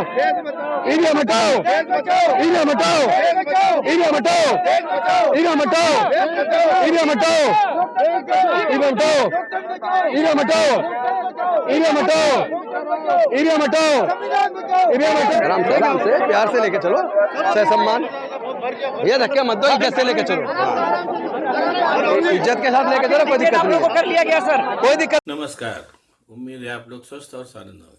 EVM हटाओ, EVM हटाओ, EVM हटाओ, ईवीएम हटाओ, ईवीएम हटाओ, ईवीएम हटाओ, ईवीएम हटाओ, ईवीएम हटाओ, ईवीएम हटाओ, ईवीएम हटाओ। आराम से प्यार से लेके चलो, सम्मान भैया, धक्के मत दो, इज्जत से लेके चलो, इज्जत के साथ लेके चलो, कोई दिक्कत नहीं है। कर लिया गया सर, कोई दिक्कत। नमस्कार, उम्मीद है आप लोग स्वस्थ और सानंद होंगे।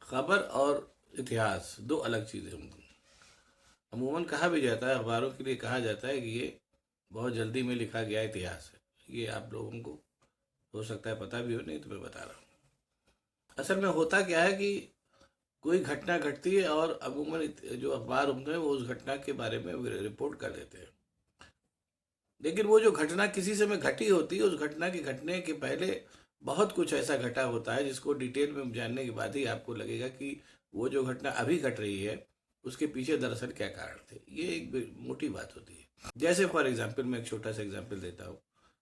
खबर और इतिहास दो अलग चीज़ें होंगी। अमूमन कहा भी जाता है, अखबारों के लिए कहा जाता है कि ये बहुत जल्दी में लिखा गया इतिहास है। ये आप लोगों को हो सकता है पता भी हो, नहीं तो मैं बता रहा हूँ। असल में होता क्या है कि कोई घटना घटती है और अमूमन जो अखबार होते हैं वो उस घटना के बारे में रिपोर्ट कर देते हैं, लेकिन वो जो घटना किसी समय घटी होती है, उस घटना के घटने के पहले बहुत कुछ ऐसा घटा होता है जिसको डिटेल में जानने के बाद ही आपको लगेगा कि वो जो घटना अभी घट रही है उसके पीछे दरअसल क्या कारण थे। ये एक मोटी बात होती है। जैसे फॉर एग्जाम्पल मैं एक छोटा सा एग्जाम्पल देता हूँ।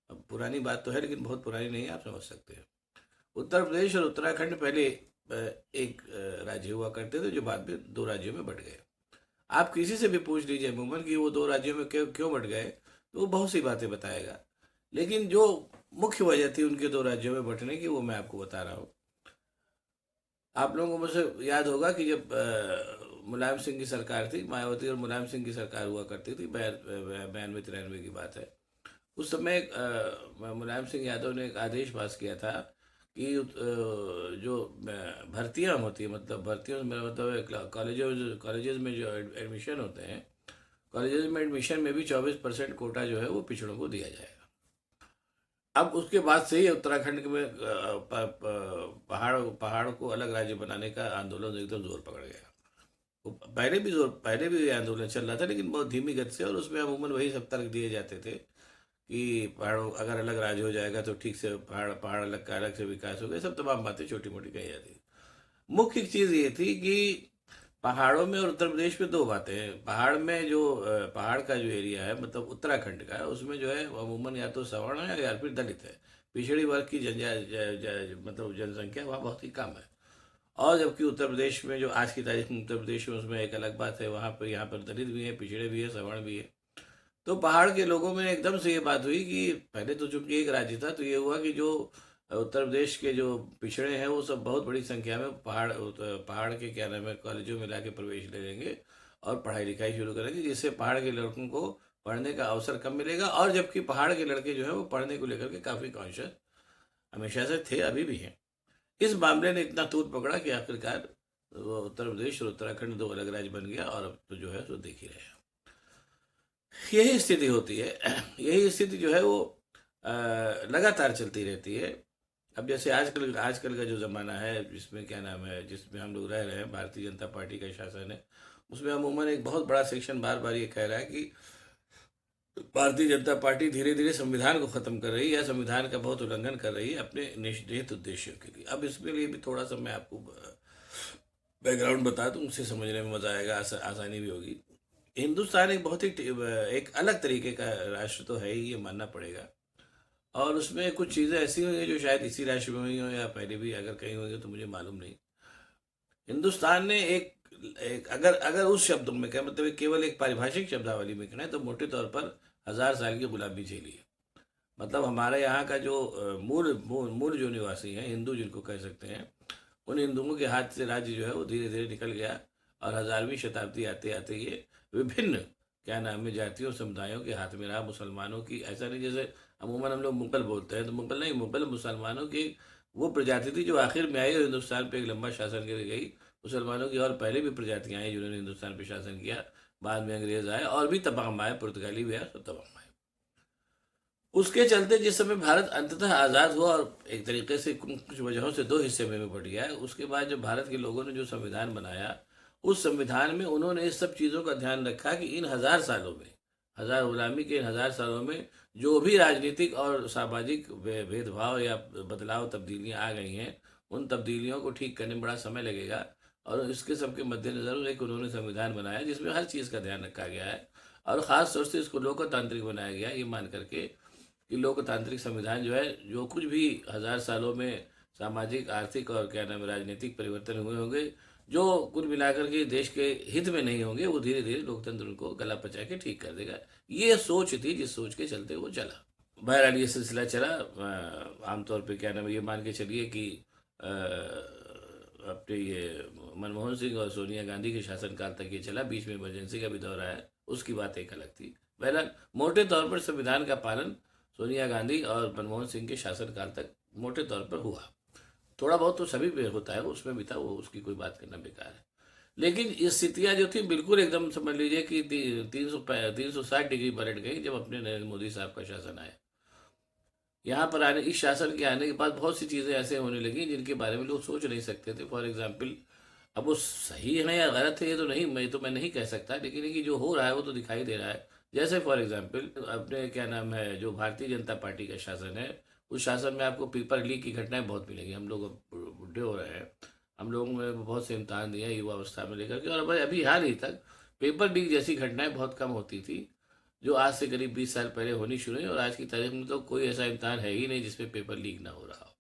अब पुरानी बात तो है लेकिन बहुत पुरानी नहीं है, आप समझ सकते हैं। उत्तर प्रदेश और उत्तराखंड पहले एक राज्य हुआ करते थे, जो बाद में दो राज्यों में बंट गए। आप किसी से भी पूछ लीजिए अमूमन कि वो दो राज्यों में क्यों बंट गए, तो वो बहुत सी बातें बताएगा, लेकिन जो मुख्य वजह थी उनके दो राज्यों में बंटने की वो मैं आपको बता रहा हूँ। आप लोगों को मुझसे याद होगा कि जब मुलायम सिंह की सरकार थी, मायावती और मुलायम सिंह की सरकार हुआ करती थी, 92-93 की बात है। उस समय मुलायम सिंह यादव ने एक आदेश पास किया था कि जो भर्तियाँ होती है, मतलब भर्तियों में मतलब कॉलेजेस में जो एडमिशन होते हैं, कॉलेजेस में एडमिशन में भी 24% कोटा जो है वो पिछड़ों को दिया जाएगा। अब उसके बाद से ही उत्तराखंड में पहाड़ को अलग राज्य बनाने का आंदोलन एकदम जोर पकड़ गया। पहले भी ये आंदोलन चल रहा था, लेकिन बहुत धीमी गति से, और उसमें अमूमन वही सब तर्क दिए जाते थे कि पहाड़ों अगर अलग राज्य हो जाएगा तो ठीक से पहाड़ अलग का अलग से विकास होगा। सब तमाम बातें छोटी मोटी कही जाती। मुख्य चीज़ ये थी कि पहाड़ों में और उत्तर प्रदेश में दो बातें हैं। पहाड़ में जो पहाड़ का जो एरिया है, मतलब उत्तराखंड का, उसमें जो है अमूमन या तो सवर्ण है या फिर दलित है। पिछड़ी वर्ग की मतलब जनसंख्या वहाँ बहुत ही कम है। और जबकि उत्तर प्रदेश में जो आज की तारीख में उत्तर प्रदेश में, उसमें एक अलग बात है, वहाँ पर यहाँ पर दलित भी है, पिछड़े भी है, सवर्ण भी है। तो पहाड़ के लोगों में एकदम से ये बात हुई कि पहले तो चूंकि एक राज्य था, तो ये हुआ कि जो उत्तर प्रदेश के जो पिछड़े हैं वो सब बहुत बड़ी संख्या में पहाड़ के क्या नाम है कॉलेजों में लाके प्रवेश ले लेंगे और पढ़ाई लिखाई शुरू करेंगे, जिससे पहाड़ के लड़कों को पढ़ने का अवसर कम मिलेगा। और जबकि पहाड़ के लड़के जो है वो पढ़ने को लेकर के काफ़ी कॉन्शियस हमेशा से थे, अभी भी हैं। इस मामले ने इतना तूत पकड़ा कि आखिरकार वो उत्तर प्रदेश और उत्तराखंड दो अलग राज्य बन गया, और अब तो जो है सो देख ही रहे हैं। यही स्थिति होती है। यही स्थिति जो है वो लगातार चलती रहती है। अब जैसे आजकल का जो ज़माना है, जिसमें क्या नाम है, जिसमें हम लोग रह रहे हैं, भारतीय जनता पार्टी का शासन है, उसमें अमूमन एक बहुत बड़ा सेक्शन बार बार ये कह रहा है कि भारतीय जनता पार्टी धीरे धीरे संविधान को ख़त्म कर रही है या संविधान का बहुत उल्लंघन कर रही है अपने निश्चित उद्देश्यों के लिए। अब इसके लिए भी थोड़ा सा मैं आपको बैकग्राउंड बता दूँ, उससे समझने में मज़ा आएगा, आसानी भी होगी। हिंदुस्तान एक बहुत ही एक अलग तरीके का राष्ट्र तो है ही, ये मानना पड़ेगा। और उसमें कुछ चीज़ें ऐसी हुई हैं जो शायद इसी राष्ट्र में हुई हों या पहले भी अगर कहीं हुई हो तो मुझे मालूम नहीं। हिंदुस्तान ने एक अगर उस शब्द में क्या मतलब केवल एक पारिभाषिक शब्दावली में कहना है तो मोटे तौर पर 1000 साल की गुलामी झेली है। मतलब हमारे यहाँ का जो मूल जो निवासी हैं, हिंदू जिनको कह सकते हैं, उन हिंदुओं के हाथ से राज्य जो है वो धीरे धीरे निकल गया, और 1000वीं शताब्दी आते आते ये विभिन्न क्या नाम है जातियों समुदायों के हाथ में रहा। मुसलमानों की ऐसा नहीं, जैसे अमूमन हम लोग मुगल बोलते हैं, तो मुगल नहीं, मुगल मुसलमानों की वो प्रजाति थी जो आखिर में आई और हिंदुस्तान पे एक लंबा शासन कर गई। मुसलमानों की और पहले भी प्रजातियां आई जिन्होंने हिंदुस्तान पे शासन किया। बाद में अंग्रेज आए और भी तमाम आए, पुर्तगाली भी आए, सब तमाम आए। उसके चलते जिस समय भारत अंततः आज़ाद हुआ और एक तरीके से कुछ वजहों से दो हिस्से में बट गया है, उसके बाद जब भारत के लोगों ने जो संविधान बनाया, उस संविधान में उन्होंने इस सब चीज़ों का ध्यान रखा कि इन 1000 सालों में, 1000 गुलामी के इन 1000 सालों में जो भी राजनीतिक और सामाजिक भेदभाव या बदलाव तब्दीलियां आ गई हैं, उन तब्दीलियों को ठीक करने में बड़ा समय लगेगा। और इसके सबके मद्देनजर एक उन्होंने संविधान बनाया जिसमें हर चीज़ का ध्यान रखा गया है, और ख़ास तौर से इसको लोकतांत्रिक बनाया गया, ये मान करके कि लोकतांत्रिक संविधान जो है, जो कुछ भी 1000 सालों में सामाजिक, आर्थिक और क्या नाम है राजनीतिक परिवर्तन हुए होंगे जो कुल मिलाकर के देश के हित में नहीं होंगे। वो धीरे धीरे लोकतंत्र को गला पचा के ठीक कर देगा। ये सोच थी जिस सोच के चलते वो चला। बहरहाल ये सिलसिला चला। आमतौर पे क्या नाम है ये मान के चलिए कि अपने ये मनमोहन सिंह और सोनिया गांधी के शासनकाल तक ये चला। बीच में इमरजेंसी का भी दौर आया, उसकी बात एक अलग थी। बहरहाल मोटे तौर पर संविधान का पालन सोनिया गांधी और मनमोहन सिंह के शासनकाल तक मोटे तौर पर हुआ। थोड़ा बहुत तो सभी पे होता है, उसमें भी था, वो उसकी कोई बात करना बेकार है। लेकिन ये स्थितियां जो थी बिल्कुल एकदम समझ लीजिए कि 360 डिग्री पलट गई जब अपने नरेंद्र मोदी साहब का शासन आया। यहाँ पर आने, इस शासन के आने के बाद बहुत सी चीज़ें ऐसे होने लगी जिनके बारे में लोग सोच नहीं सकते थे। फॉर एग्जाम्पल, अब वो सही है या गलत है ये तो मैं नहीं कह सकता, लेकिन ये कि जो हो रहा है वो तो दिखाई दे रहा है। जैसे फॉर एग्जाम्पल अपने क्या नाम है जो भारतीय जनता पार्टी का शासन है, उस शासन में आपको पेपर लीक की घटनाएं बहुत मिलेंगी। हम लोग अब बुढ़े हो रहे हैं, हम लोगों ने बहुत से इम्तहान दिया युवा अवस्था में लेकर के, और अभी हाल ही तक पेपर लीक जैसी घटनाएं बहुत कम होती थी, जो आज से करीब 20 साल पहले होनी शुरू हुई। और आज की तारीख में तो कोई ऐसा इम्तहान है ही नहीं जिसमें पेपर लीक ना हो रहा हो।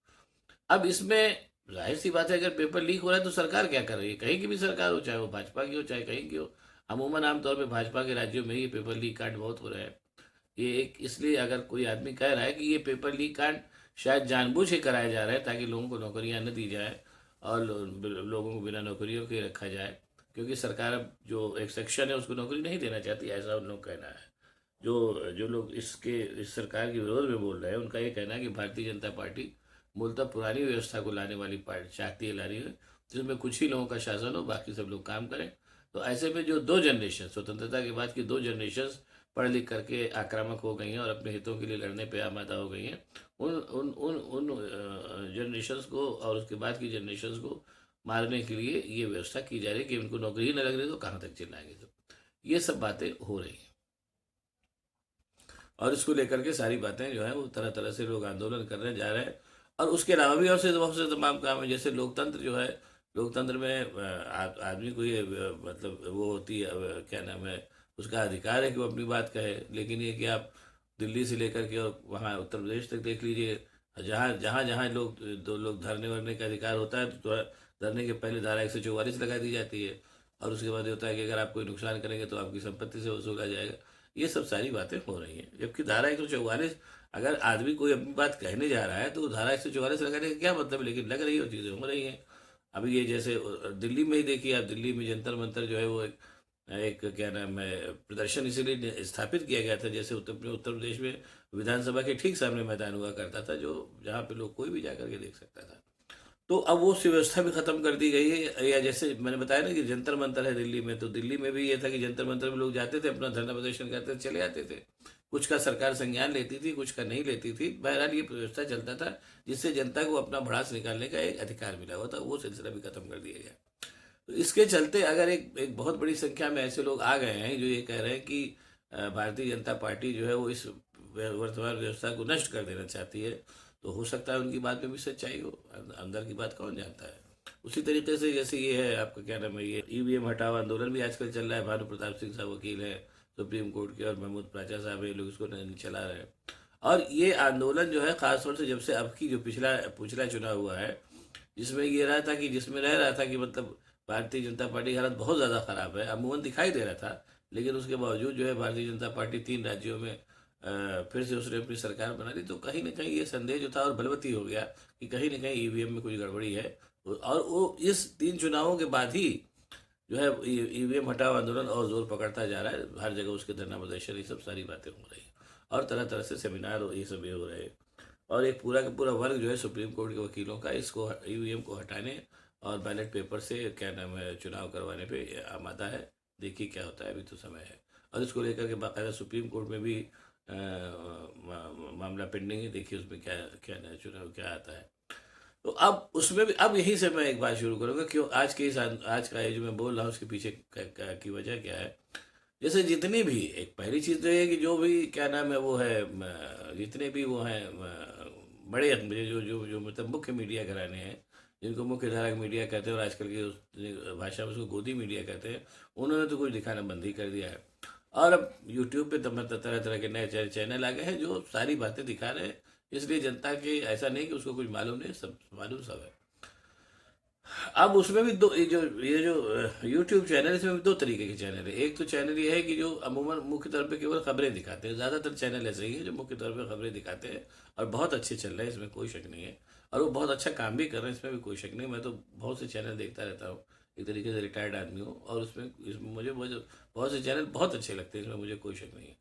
अब इसमें जाहिर सी बात है, अगर पेपर लीक हो रहा है तो सरकार क्या कर रही है? कहीं की भी सरकार हो, चाहे वो भाजपा की हो चाहे कहीं की हो। अमूमन आमतौर पर भाजपा के राज्यों में ये पेपर लीक कांड बहुत हो रहे हैं। ये एक इसलिए अगर कोई आदमी कह रहा है कि ये पेपर लीक कांड शायद जानबूझ के कराया जा रहा है ताकि लोगों को नौकरियां न दी जाए और लोगों को बिना नौकरियों के रखा जाए, क्योंकि सरकार अब जो एक सेक्शन है उसको नौकरी नहीं देना चाहती, ऐसा उन लोग कहना है। जो जो लोग इस सरकार के विरोध में बोल रहे हैं उनका ये कहना है कि भारतीय जनता पार्टी मूलतः पुरानी व्यवस्था को लाने वाली पार्टी चाहती है, ला रही है, जिसमें कुछ ही लोगों का शासन हो, बाकी सब लोग काम करें। तो ऐसे में जो दो जनरेशन, स्वतंत्रता के बाद की दो जनरेशन पढ़ लिख करके आक्रामक हो गई हैं और अपने हितों के लिए लड़ने पे आमादा हो गई हैं, उन उन उन उन जनरेशन्स को और उसके बाद की जनरेशन्स को मारने के लिए ये व्यवस्था की जा रही है कि उनको नौकरी ही न लग रही तो कहाँ तक चिल्लाएंगे। तो ये सब बातें हो रही हैं और इसको लेकर के सारी बातें जो है वो तरह तरह से लोग आंदोलन करने जा रहे हैं। और उसके अलावा भी और से बहुत से तमाम काम है। जैसे लोकतंत्र जो है, लोकतंत्र में आदमी को ये मतलब वो होती है क्या नाम है, उसका अधिकार है कि वो अपनी बात कहे। लेकिन ये कि आप दिल्ली से लेकर के और वहाँ उत्तर प्रदेश तक देख लीजिए, जहाँ जहाँ जहाँ लोग धरने वरने का अधिकार होता है तो धरने के पहले धारा 144 लगा दी जाती है और उसके बाद ये होता है कि अगर आप कोई नुकसान करेंगे तो आपकी संपत्ति से वसूला जाएगा। ये सब सारी बातें हो रही हैं, जबकि धारा 144, अगर आदमी कोई अपनी बात कहने जा रहा है तो धारा 144 लगाने का क्या मतलब है? लेकिन लग रही है, चीज़ें हो रही हैं। अभी ये जैसे दिल्ली में ही देखिए आप, दिल्ली में जंतर मंतर जो है वो एक क्या नाम है प्रदर्शन इसीलिए स्थापित किया गया था, जैसे उत्तर प्रदेश में विधानसभा के ठीक सामने मैदान हुआ करता था, जो जहाँ पे लोग कोई भी जाकर के देख सकता था। तो अब वो व्यवस्था भी खत्म कर दी गई है। या जैसे मैंने बताया ना कि जंतर मंतर है दिल्ली में, तो दिल्ली में भी ये था कि जंतर मंतर में लोग जाते थे, अपना धरना प्रदर्शन करते थे, चले आते थे। कुछ का सरकार संज्ञान लेती थी, कुछ का नहीं लेती थी। बहरहाल ये व्यवस्था चलता था जिससे जनता को अपना भड़ास निकालने का एक अधिकार मिला हुआ था। वो सिलसिला भी खत्म कर दिया गया। तो इसके चलते अगर एक बहुत बड़ी संख्या में ऐसे लोग आ गए हैं जो ये कह रहे हैं कि भारतीय जनता पार्टी जो है वो इस वर्तमान व्यवस्था को नष्ट कर देना चाहती है, तो हो सकता है उनकी बात में भी सच्चाई हो। अंदर की बात कौन जानता है। उसी तरीके से जैसे ये है आपका क्या नाम है, ये ईवीएम हटाओ आंदोलन भी आजकल चल रहा है। भानु प्रताप सिंह साहब वकील है सुप्रीम कोर्ट के, और महमूद प्राचा साहब ये लोग इसको चला रहे हैं। और ये आंदोलन जो है खासतौर से जब से अब की जो पिछला चुनाव हुआ है, जिसमें ये रहा था कि जिसमें रह रहा था कि मतलब भारतीय जनता पार्टी की हालत बहुत ज़्यादा ख़राब है, अमूमन दिखाई दे रहा था। लेकिन उसके बावजूद जो है भारतीय जनता पार्टी 3 राज्यों में फिर से उसने अपनी सरकार बना ली। तो कहीं ना कहीं ये संदेह जो था और बलवती हो गया कि कहीं ना कहीं ईवीएम में कुछ गड़बड़ी है। और वो इस 3 चुनावों के बाद ही जो है ईवीएम हटाओ आंदोलन और जोर पकड़ता जा रहा है। हर जगह उसके धरना प्रदर्शन, ये सब सारी बातें हो रही हैं और तरह तरह से सेमिनार ये सब ये हो रहे हैं। और एक पूरा का पूरा वर्ग जो है सुप्रीम कोर्ट के वकीलों का इसको ईवीएम को हटाने और बैलेट पेपर से क्या नाम है चुनाव करवाने पे आमादा है। देखिए क्या होता है, अभी तो समय है। और इसको लेकर के बाकायदा सुप्रीम कोर्ट में भी मामला पेंडिंग है। देखिए उसमें क्या क्या नया चुनाव क्या आता है। तो अब उसमें भी अब यहीं से मैं एक बात शुरू करूँगा, क्यों आज का ये जो मैं बोल रहा हूँ उसके पीछे की वजह क्या है। जैसे जितनी भी, एक पहली चीज़ तो ये है कि जो भी क्या नाम है वो है जितने भी वो हैं बड़े जो मतलब मुख्य मीडिया घराने हैं, जिनको मुख्य धारा मीडिया कहते हैं और आजकल की भाषा में उसको गोदी मीडिया कहते हैं, उन्होंने तो कुछ दिखाना बंद ही कर दिया है। और अब यूट्यूब पे तरह तरह के नए चैनल आ गए हैं जो सारी बातें दिखा रहे हैं इसलिए जनता के ऐसा नहीं कि उसको कुछ मालूम नहीं, सब मालूम सब है। अब उसमें भी दो ये जो यूट्यूब चैनल है, इसमें भी दो तरीके के चैनल है। एक तो चैनल ये है कि जो अमूमन मुख्य तौर पे केवल खबरें दिखाते हैं, ज़्यादातर चैनल ऐसे ही हैं जो मुख्य तौर पे खबरें दिखाते हैं और बहुत अच्छे चल रहे हैं, इसमें कोई शक नहीं है। और वो बहुत अच्छा काम भी कर रहे हैं, इसमें भी कोई शक नहीं। मैं तो बहुत से चैनल देखता रहता हूँ, एक तरीके से रिटायर्ड आदमी हूँ, और इसमें मुझे मुझे बहुत से चैनल बहुत अच्छे लगते हैं, इसमें मुझे कोई शक नहीं है।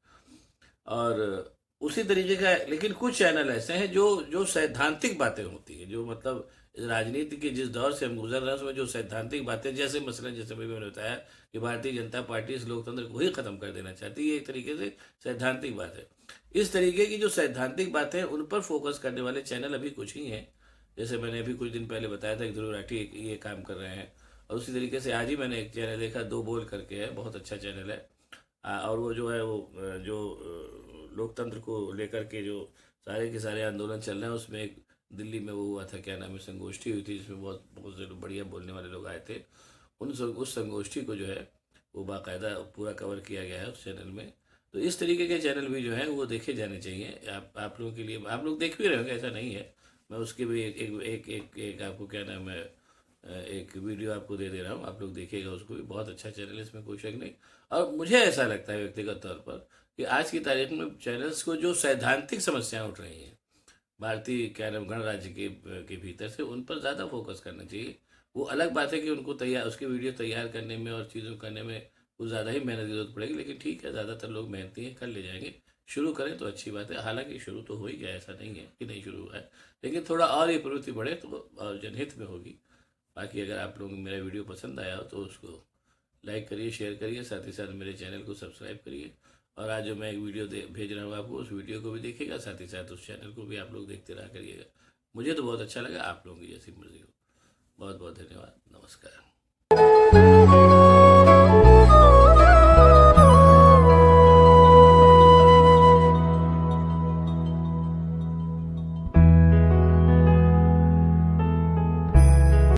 और उसी तरीके का लेकिन कुछ चैनल ऐसे हैं जो जो सैद्धांतिक बातें होती हैं, जो मतलब राजनीति के जिस दौर से हम गुजर रहे हैं उसमें जो सैद्धांतिक बातें, जैसे मसलन जैसे मैंने बताया कि भारतीय जनता पार्टी इस लोकतंत्र को ही खत्म कर देना चाहती है, ये एक तरीके से सैद्धांतिक बात है। इस तरीके की जो सैद्धांतिक बातें हैं उन पर फोकस करने वाले चैनल अभी कुछ ही हैं। जैसे मैंने अभी कुछ दिन पहले बताया था कि ध्रुव राठी ये काम कर रहे हैं, और उसी तरीके से आज ही मैंने एक चैनल देखा, दो बोल करके है, बहुत अच्छा चैनल है। और वो जो है वो जो लोकतंत्र को लेकर के जो सारे के सारे आंदोलन चल रहे हैं, उसमें एक दिल्ली में वो हुआ था, क्या नाम है, संगोष्ठी हुई थी, जिसमें बहुत बहुत से बढ़िया बोलने वाले लोग आए थे। उस संगोष्ठी को जो है वो बाकायदा पूरा कवर किया गया है उस चैनल में। तो इस तरीके के चैनल भी जो है वो देखे जाने चाहिए। आप लोगों के लिए, आप लोग देख भी रहे होंगे, ऐसा नहीं है। मैं उसके भी एक आपको क्या नाम है, एक वीडियो आपको दे रहा हूँ, आप लोग देखिएगा उसको भी, बहुत अच्छा चैनल है, इसमें कोई शक नहीं। और मुझे ऐसा लगता है व्यक्तिगत तौर पर कि आज की तारीख में चैनल्स को जो सैद्धांतिक समस्याएं उठ रही हैं भारतीय क्या नाम गणराज्य के भीतर से, उन पर ज़्यादा फोकस करना चाहिए। वो अलग बात है कि उनको तैयार उसकी वीडियो तैयार करने में और चीज़ों करने में कुछ ज़्यादा ही मेहनत की जरूरत पड़ेगी, लेकिन ठीक है, ज़्यादातर लोग मेहनती हैं, कर ले जाएंगे। शुरू करें तो अच्छी बात है, हालांकि शुरू तो हो ही गया, ऐसा नहीं है कि नहीं शुरू हुआ है, लेकिन थोड़ा और ये प्रवृत्ति बढ़े तो और जनहित में होगी। बाकी अगर आप लोगों को मेरा वीडियो पसंद आया हो तो उसको लाइक करिए, शेयर करिए, साथ ही साथ मेरे चैनल को सब्सक्राइब करिए। और आज जो मैं एक वीडियो भेज रहा हूँ आपको, उस वीडियो को भी देखिएगा, साथ ही साथ उस चैनल को भी आप लोग देखते रहा करिएगा। मुझे तो बहुत अच्छा लगा, आप लोगों की जैसी मर्जी हो। बहुत बहुत धन्यवाद, नमस्कार।